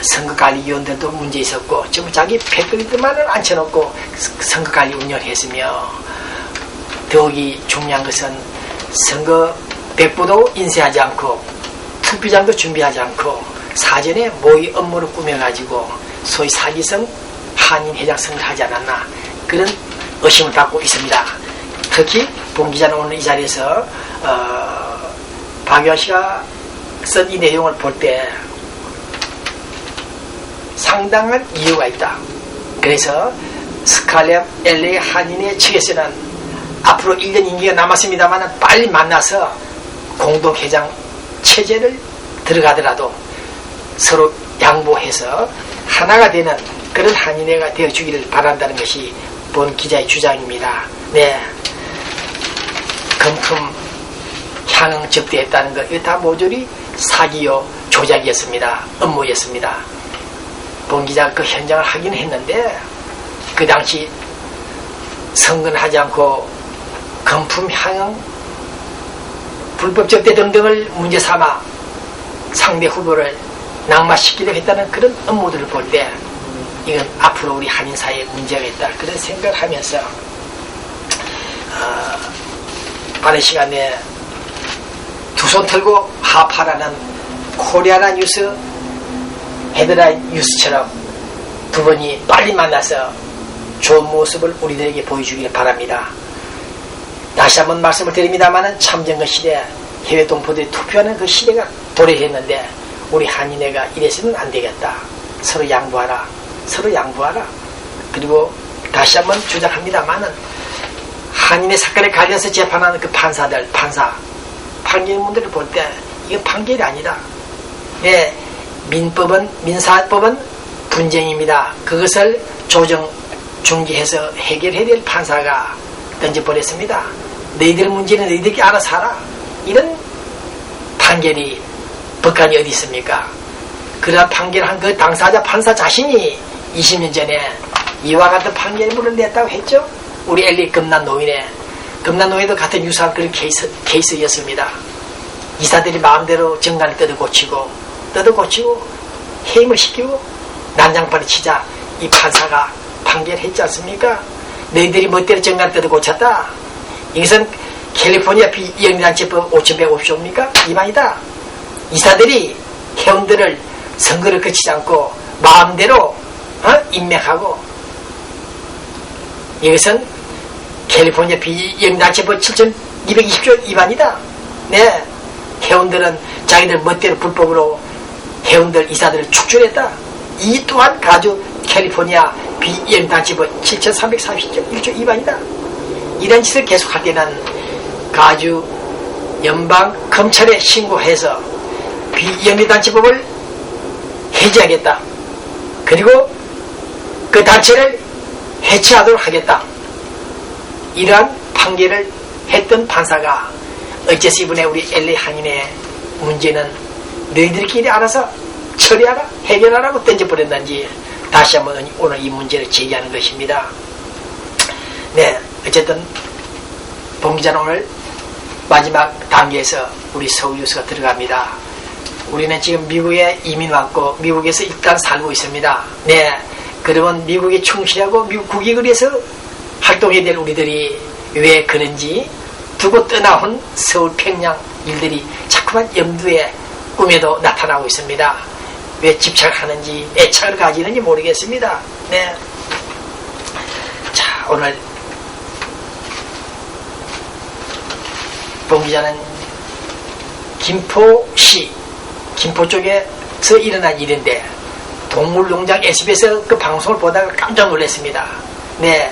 선거관리위원들도 문제 있었고 지금 자기 패거리들만을 앉혀놓고 선거관리 운영을 했으며 더욱이 중요한 것은 선거 백보도 인쇄하지 않고 투표장도 준비하지 않고 사전에 모의 업무를 꾸며가지고 소위 사기성 한인회장 선거를 하지 않았나 그런 의심을 받고 있습니다. 특히 봉 기자는 오늘 이 자리에서 박유한 씨가 쓴 이 내용을 볼 때 상당한 이유가 있다. 그래서 스칼렛 LA 한인회 측에서는 앞으로 1년 임기가 남았습니다만 빨리 만나서 공동회장 체제를 들어가더라도 서로 양보해서 하나가 되는 그런 한인회가 되어주기를 바란다는 것이 본 기자의 주장입니다. 네, 금품 향응 접대했다는 것 이거 다 모조리 사기요 조작이었습니다. 업무였습니다. 본 기자가 그 현장을 하긴 했는데 그 당시 선거는 하지 않고 금품 향응 불법 접대 등등을 문제 삼아 상대 후보를 낙마시키려 했다는 그런 업무들을 볼 때 이건 앞으로 우리 한인사회에 문제가 있다 그런 생각을 하면서 빠른 시간 내에 두 손 털고 합하라는 코리아나 뉴스 헤드라인 뉴스처럼 두 분이 빨리 만나서 좋은 모습을 우리들에게 보여주길 바랍니다. 다시 한번 말씀을 드립니다만 참정권 시대 해외 동포들이 투표하는 그 시대가 도래했는데 우리 한인회가 이래서는 안 되겠다. 서로 양보하라. 서로 양보하라. 그리고 다시 한번 주장합니다만은 한인회 사건에 관련해서 재판하는 그 판사들, 판결문들을 볼 때 이거 판결이 아니다. 네, 민사법은 분쟁입니다. 그것을 조정, 중지해서 해결해야 될 판사가 던져버렸습니다. 너희들 문제는 너희들이 알아서 하라. 이런 판결이 법관이 어디 있습니까? 그러한 판결한 그 당사자 판사 자신이 20년 전에 이와 같은 판결문을 냈다고 했죠. 우리 LA 금난노예도 같은 유사한 그런 케이스였습니다. 이사들이 마음대로 정관을 뜯어고치고 해임을 시키고 난장판을 치자 이 판사가 판결했지 않습니까? 너희들이 멋대로 정관을 뜯어고쳤다. 이것은 캘리포니아 비영리단체법 5150조입니까? 위반이다. 이사들이 회원들을 선거를 거치지 않고 마음대로 임명하고 이것은 캘리포니아 비영리단체법 7220조 위반이다. 네, 회원들은 자기들 멋대로 불법으로 회원들 이사들을 축출했다. 이 또한 가주 캘리포니아 비영리단체법 7340조 1조 위반이다. 이런 짓을 계속할 때는 가주 연방 검찰에 신고해서 비영리단체법을 해제하겠다. 그리고 그 단체를 해체하도록 하겠다. 이러한 판결을 했던 판사가 어째서 이번에 우리 LA 한인의 문제는 너희들끼리 알아서 처리하라, 해결하라고 던져버렸는지 다시 한번 오늘 이 문제를 제기하는 것입니다. 네, 어쨌든 봉 기자는 오늘 마지막 단계에서 우리 서울 뉴스가 들어갑니다. 우리는 지금 미국에 이민 왔고 미국에서 일단 살고 있습니다. 네, 그러면 미국에 충실하고 미국 국익을 위해서 활동해야 될 우리들이 왜 그런지 두고 떠나온 서울 평양 일들이 자꾸만 염두에 꿈에도 나타나고 있습니다. 왜 집착하는지 애착을 가지는지 모르겠습니다. 네, 자, 오늘 봉 기자는 김포시 김포 쪽에서 일어난 일인데 동물농장 SBS에서 그 방송을 보다가 깜짝 놀랐습니다. 네,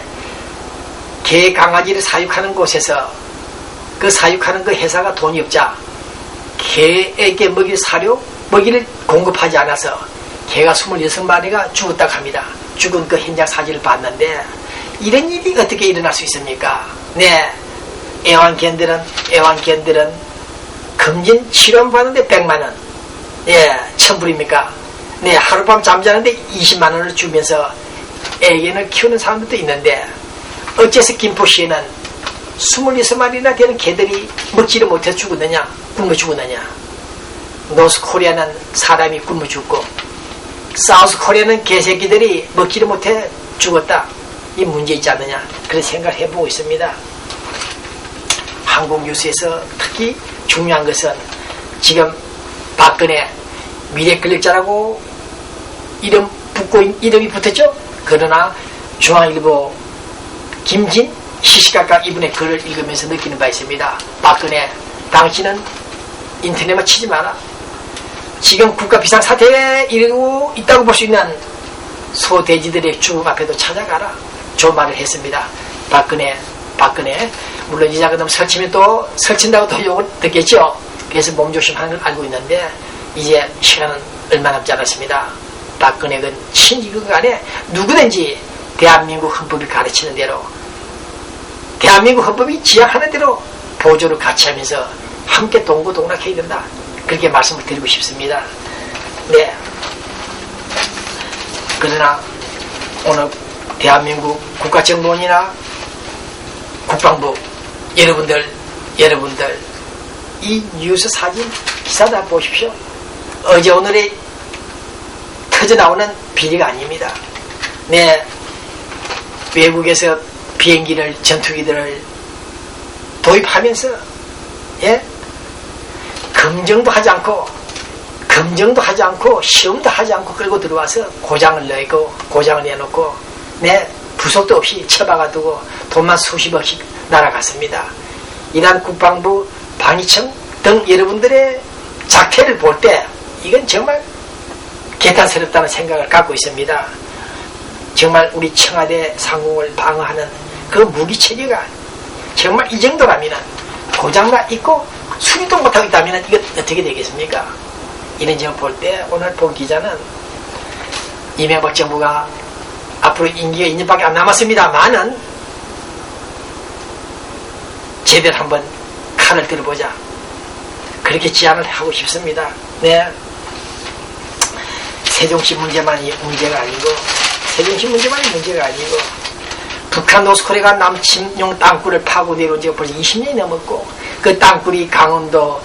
개 강아지를 사육하는 곳에서 그 사육하는 그 회사가 돈이 없자 개에게 먹일 사료 먹이를 공급하지 않아서 개가 26마리가 죽었다고 합니다. 죽은 그 현장 사진을 봤는데 이런 일이 어떻게 일어날 수 있습니까? 네, 애완견들은 금진 치료만 받는데 100만원, 예, 천불입니까? 네, 하룻밤 잠자는데 20만원을 주면서 애견을 키우는 사람들도 있는데 어째서 김포시에는 26마리나 되는 개들이 먹지를 못해서 죽었느냐, 굶어 죽었느냐? 노스코리아는 사람이 굶어 죽고 사우스코리아는 개새끼들이 먹지를 못해 죽었다. 이 문제 있지 않느냐 그런 생각을 해보고 있습니다. 한국 뉴스에서 특히 중요한 것은 지금 박근혜 미래권력자라고 이름이 붙었죠. 그러나 중앙일보 김진 시시각각 이분의 글을 읽으면서 느끼는 바 있습니다. 박근혜 당신은 인터넷만 치지 마라. 지금 국가 비상사태에 이르고 있다고 볼 수 있는 소돼지들의 죽음 앞에도 찾아가라. 좋은 말을 했습니다. 박근혜 물론 이 작은 놈 설치면 또 설친다고 또 욕을 듣겠죠. 그래서 몸조심하는 걸 알고 있는데 이제 시간은 얼마 남지 않았습니다. 박근혜는 신기국 안에 누구든지 대한민국 헌법이 가르치는 대로 대한민국 헌법이 지향하는 대로 보조를 같이 하면서 함께 동고동락해야 된다. 그렇게 말씀을 드리고 싶습니다. 네. 그러나 오늘 대한민국 국가정보원이나 국방부 여러분들 이 뉴스 사진 기사다 보십시오. 어제 오늘에 터져나오는 비리가 아닙니다. 네, 외국에서 비행기를 전투기들을 도입하면서 검증도 하지 않고 시험도 하지 않고 끌고 들어와서 고장을 내놓고 네, 부속도 없이 처박아두고 돈만 수십억씩 날아갔습니다. 이란 국방부 방위청 등 여러분들의 작태를 볼 때 이건 정말 개탄스럽다는 생각을 갖고 있습니다. 정말 우리 청와대 상공을 방어하는 그 무기체계가 정말 이 정도라면 고장나 있고 수리도 못하고 있다면 이건 어떻게 되겠습니까? 이런 점을 볼 때 오늘 본 기자는 이명박 정부가 앞으로 임기가 2년밖에 안 남았습니다만은 제대로 한번 칼을 들어보자. 그렇게 제안을 하고 싶습니다. 네. 세종시 문제만이 문제가 아니고 북한 노스코리아가 남침용 땅굴을 파고 내려온 지가 벌써 20년이 넘었고 그 땅굴이 강원도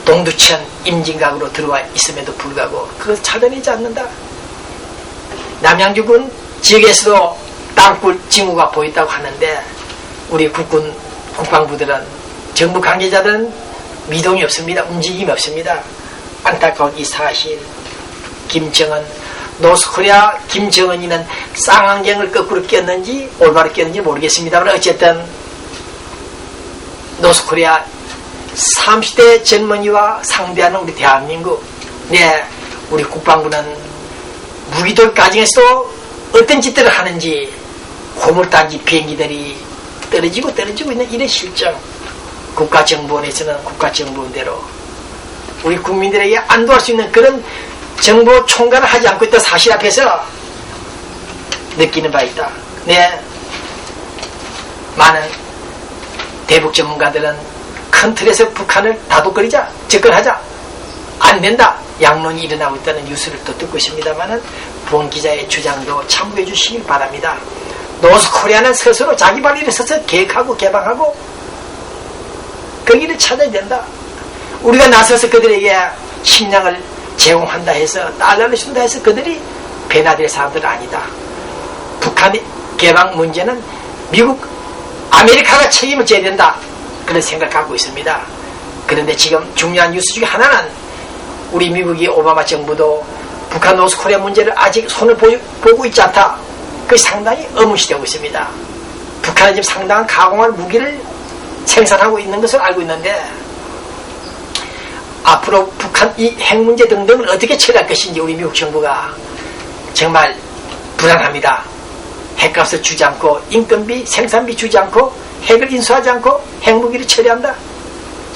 동두천 임진각으로 들어와 있음에도 불구하고 그것을 찾아내지 않는다. 남양주군 지역에서도 땅굴 징후가 보였다고 하는데 우리 국방부들은 정부 관계자들은 미동이 없습니다. 움직임이 없습니다. 안타까운 이 사실 김정은 노스코리아 김정은이는 쌍안경을 거꾸로 꼈는지 올바로 꼈는지 모르겠습니다만 어쨌든 노스코리아 30대 젊은이와 상대하는 우리 대한민국 네, 우리 국방부는 무기돌 가정에서도 어떤 짓들을 하는지 고물단지 비행기들이 떨어지고 있는 이런 실정 국가정보원에서는 국가정보원대로 우리 국민들에게 안도할 수 있는 그런 정보 총괄을 하지 않고 있던 사실 앞에서 느끼는 바 있다. 네, 많은 대북 전문가들은 큰 틀에서 북한을 다독거리자, 접근하자, 안 된다, 양론이 일어나고 있다는 뉴스를 또 듣고 있습니다만은 본 기자의 주장도 참고해 주시길 바랍니다. 노스코리아는 스스로 자기 발리를 서서 계획하고 개방하고 거기를 찾아야 된다. 우리가 나서서 그들에게 식량을 제공한다 해서 달러를 준다 해서 그들이 배나될 사람들은 아니다. 북한 개방 문제는 미국 아메리카가 책임을 져야 된다. 그런 생각을 갖고 있습니다. 그런데 지금 중요한 뉴스 중에 하나는 우리 미국이 오바마 정부도 북한 노스코리아 문제를 아직 손을 보고 있지 않다. 그것이 상당히 의문시되고 있습니다. 북한은 지금 상당한 가공할 무기를 생산하고 있는 것을 알고 있는데 앞으로 북한 이 핵 문제 등등을 어떻게 처리할 것인지 우리 미국 정부가 정말 불안합니다. 핵값을 주지 않고 인건비, 생산비 주지 않고 핵을 인수하지 않고 핵무기를 처리한다?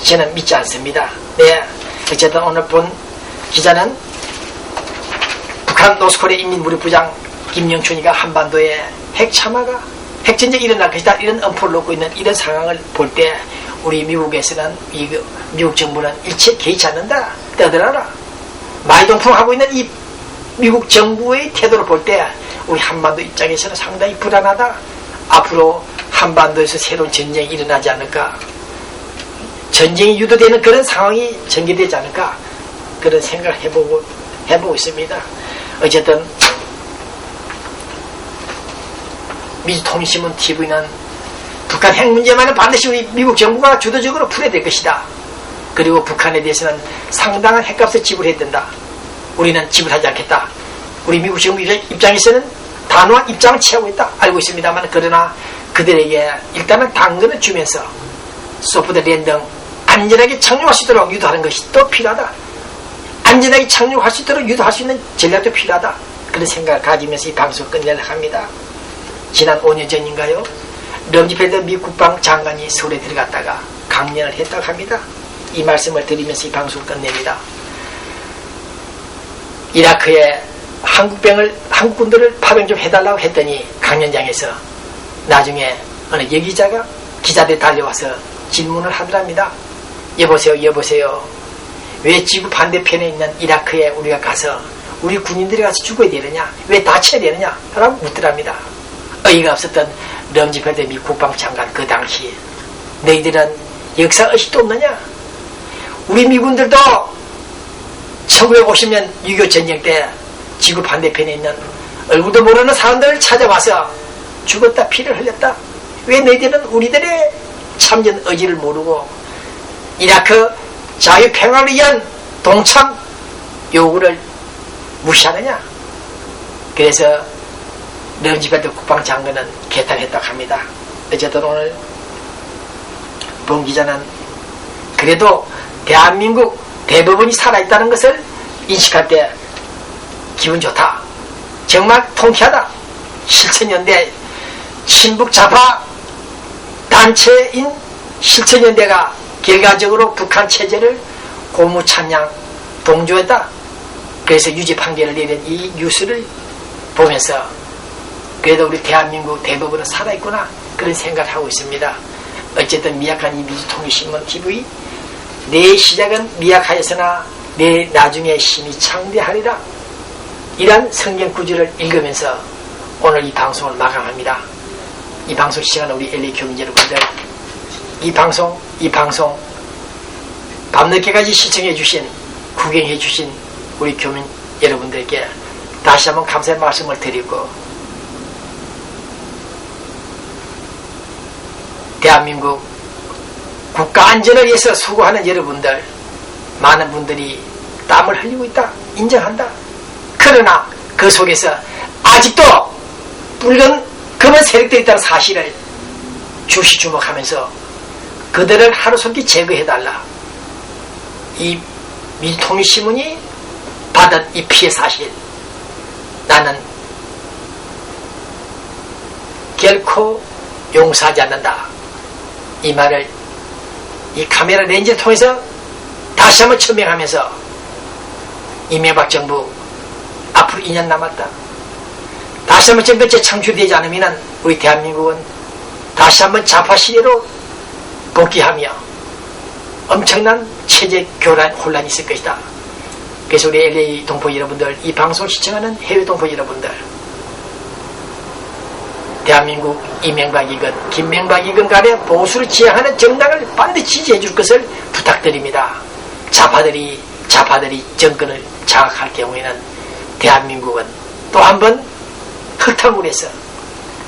저는 믿지 않습니다. 네, 어쨌든 오늘 본 기자는 북한 노스코리아 인민무력부장 김영춘이가 한반도에 핵전쟁이 일어날 것이다 이런 엄포를 놓고 있는 이런 상황을 볼 때 우리 미국에서는 미국 정부는 일체 개의치 않는다. 떠들어라. 마이동풍하고 있는 이 미국 정부의 태도를 볼 때 우리 한반도 입장에서는 상당히 불안하다. 앞으로 한반도에서 새로운 전쟁이 일어나지 않을까, 전쟁이 유도되는 그런 상황이 전개되지 않을까, 그런 생각을 해보고 있습니다. 어쨌든 민주통일신문 TV는 북한 핵 문제만은 반드시 우리 미국 정부가 주도적으로 풀어야 될 것이다. 그리고 북한에 대해서는 상당한 핵값을 지불해야 된다. 우리는 지불하지 않겠다. 우리 미국 정부 입장에서는 단호한 입장을 취하고 있다. 알고 있습니다만, 그러나 그들에게 일단은 당근을 주면서 소프트랜드 등 안전하게 착륙할 수 있도록 유도하는 것이 또 필요하다. 안전하게 착륙할 수 있도록 유도할 수 있는 전략도 필요하다. 그런 생각을 가지면서 이 방송을 끝내려고 합니다. 지난 5년 전인가요? 럼즈펠드 미 국방장관이 서울에 들어갔다가 강연을 했다고 합니다. 이 말씀을 드리면서 이 방송을 끝냅니다. 이라크에 한국군들을 파병 좀 해달라고 했더니 강연장에서 나중에 어느 여기자가 기자들이 달려와서 질문을 하더랍니다. 여보세요. 왜 지구 반대편에 있는 이라크에 우리가 가서 우리 군인들이 가서 죽어야 되느냐? 왜 다쳐야 되느냐? 라고 묻더랍니다. 어이가 없었던 럼즈펠드 미 국방장관 그 당시 너희들은 역사의식도 없느냐? 우리 미군들도 1950년 6.25 전쟁 때 지구 반대편에 있는 얼굴도 모르는 사람들을 찾아와서 죽었다 피를 흘렸다. 왜 너희들은 우리들의 참전 의지를 모르고 이라크 자유평화를 위한 동참 요구를 무시하느냐? 그래서 럼즈펠드 국방장관은 개탄했다고 합니다. 어쨌든 오늘 본 기자는 그래도 대한민국 대부분이 살아있다는 것을 인식할 때 기분 좋다. 정말 통쾌하다. 실천연대 친북 좌파 단체인 실천연대가 결과적으로 북한 체제를 고무찬양 동조했다. 그래서 유죄 판결을 내린 이 뉴스를 보면서 그래도 우리 대한민국 대부분은 살아있구나 그런 생각을 하고 있습니다. 어쨌든 미약한 이 민주통일신문 TV 내 시작은 미약하였으나 내 나중에 힘이 창대하리라. 이란 성경 구절을 읽으면서 오늘 이 방송을 마감합니다. 이 방송 시청하는 우리 LA 교민 여러분들, 이 방송 밤늦게까지 시청해 주신, 구경해 주신 우리 교민 여러분들께 다시 한번 감사의 말씀을 드리고, 대한민국 국가 안전을 위해서 수고하는 여러분들, 많은 분들이 땀을 흘리고 있다. 인정한다. 그러나 그 속에서 아직도 붉은 검은 세력들이 있다는 사실을 주시주목하면서 그들을 하루속히 제거해달라. 이 민주통일신문이 받은 이 피해 사실, 나는 결코 용서하지 않는다. 이 말을 이 카메라 렌즈를 통해서 다시 한번 천명하면서 이명박 정부 앞으로 2년 남았다. 다시 한번 정권제 창출되지 않으면 우리 대한민국은 다시 한번 좌파 시대로 복귀하며 엄청난 체제 교란 혼란이 있을 것이다. 그래서 우리 LA 동포 여러분들, 이 방송 시청하는 해외 동포 여러분들, 대한민국 이명박이건 김명박이건 간에 보수를 지향하는 정당을 반드시 지지해 줄 것을 부탁드립니다. 좌파들이 정권을 장악할 경우에는 대한민국은 또 한번 흙탕물에서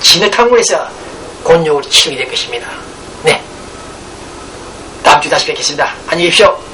진흙탕물에서 곤욕을 치르게 될 것입니다. 네, 다음 주 다시 뵙겠습니다. 안녕히 계십시오.